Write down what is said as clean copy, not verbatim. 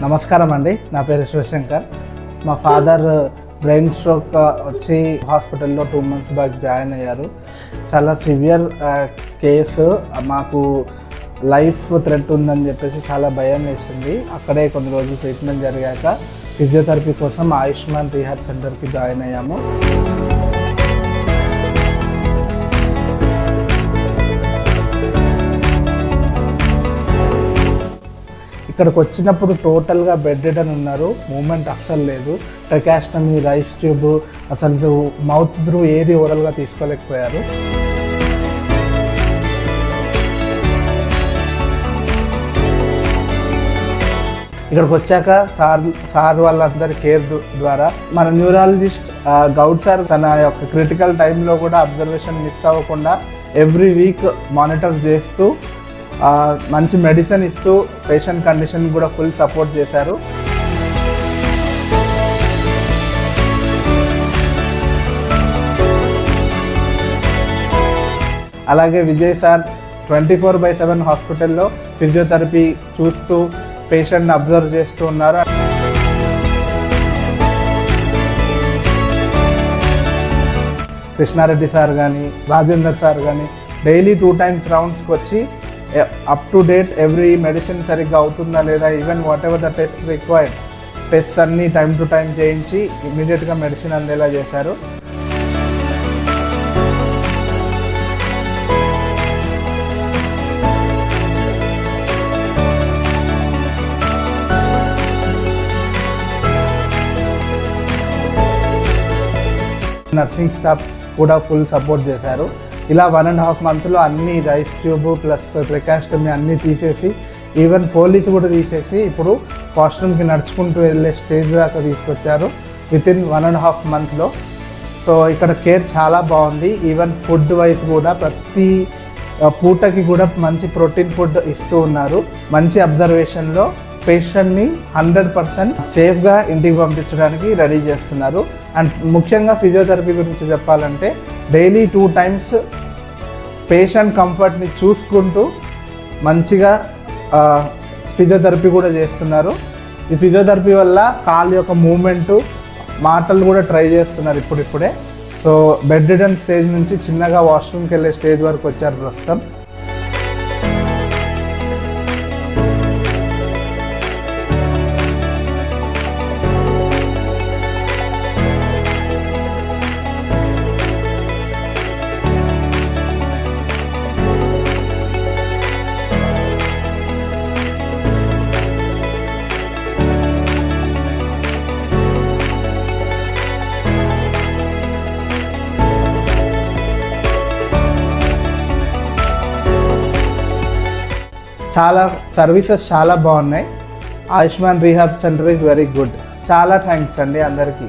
నమస్కారం అండి, నా పేరు శివశంకర్. మా ఫాదర్ బ్రెయిన్ స్ట్రోక్ వచ్చి హాస్పిటల్లో 2 months బ్యాక్ జాయిన్ అయ్యారు. చాలా సివియర్ కేసు. మాకు లైఫ్ థ్రెట్ ఉందని చెప్పేసి చాలా భయం వేసింది. అక్కడే కొన్ని రోజులు ట్రీట్మెంట్ జరిగాక ఫిజియోథెరపీ కోసం ఆయుష్మాన్ రీహాబ్ సెంటర్కి జాయిన్ అయ్యాము. ఇక్కడికి వచ్చినప్పుడు టోటల్గా బెడ్ రిడన్ ఉన్నారు. మూమెంట్ అస్సలు లేదు. ట్రెకాస్టమీ, రైస్ ట్యూబ్, అసలు మౌత్ త్రూ ఏది ఓరల్గా తీసుకోలేకపోయారు. ఇక్కడికి వచ్చాక సార్ వాళ్ళందరి కేర్ ద్వారా మన న్యూరాలజిస్ట్ గౌడ్ సార్ తన యొక్క క్రిటికల్ టైంలో కూడా అబ్జర్వేషన్ మిస్ అవ్వకుండా ఎవ్రీ వీక్ మానిటర్ చేస్తూ మంచి మెడిసిన్ ఇస్తూ పేషెంట్ కండిషన్ కూడా ఫుల్ సపోర్ట్ చేశారు. అలాగే విజయ్ సార్ 24/7 హాస్పిటల్లో ఫిజియోథెరపీ చూస్తూ పేషెంట్ని అబ్జర్వ్ చేస్తూ ఉన్నారు. కృష్ణారెడ్డి సార్ కానీ, రాజేందర్ సార్ కానీ డైలీ 2 times రౌండ్స్కి వచ్చి up to date every medicine సరిగ్గా అవుతుందా లేదా, even what ever the test required test అన్నీ టైం టు టైం చేయించి ఇమీడియట్గా మెడిసిన్ అందేలా చేశారు. నర్సింగ్ స్టాఫ్ కూడా ఫుల్ సపోర్ట్ చేశారు. ఇలా 1.5 months అన్ని రైస్ ట్యూబ్ ప్లస్ ట్రెకాస్టమీ అన్నీ తీసేసి, ఈవెన్ పోలీస్ కూడా తీసేసి ఇప్పుడు వాష్రూమ్కి నడుచుకుంటూ వెళ్ళే స్టేజ్ దాకా తీసుకొచ్చారు వితిన్ 1.5 months. సో ఇక్కడ కేర్ చాలా బాగుంది. ఈవెన్ ఫుడ్ వైజ్ కూడా ప్రతి పూటకి కూడా మంచి ప్రోటీన్ ఫుడ్ ఇస్తూ ఉన్నారు. మంచి అబ్జర్వేషన్లో పేషెంట్ని 100% సేఫ్గా ఇంటికి పంపించడానికి రెడీ చేస్తున్నారు. అండ్ ముఖ్యంగా ఫిజియోథెరపీ గురించి చెప్పాలంటే డైలీ 2 times పేషెంట్ కంఫర్ట్ని చూసుకుంటూ మంచిగా ఫిజియోథెరపీ కూడా చేస్తున్నారు. ఈ ఫిజియోథెరపీ వల్ల కాలు యొక్క మూమెంటు, మాటలు కూడా ట్రై చేస్తున్నారు ఇప్పుడిప్పుడే. సో బెడ్ రిడన్ స్టేజ్ నుంచి చిన్నగా వాష్రూమ్కి వెళ్ళే స్టేజ్ వరకు వచ్చారు ప్రస్తుతం. చాలా సర్వీసెస్ చాలా బాగున్నాయి. Ayushman rehab centre is very good. చాలా థ్యాంక్స్ అండి అందరికీ.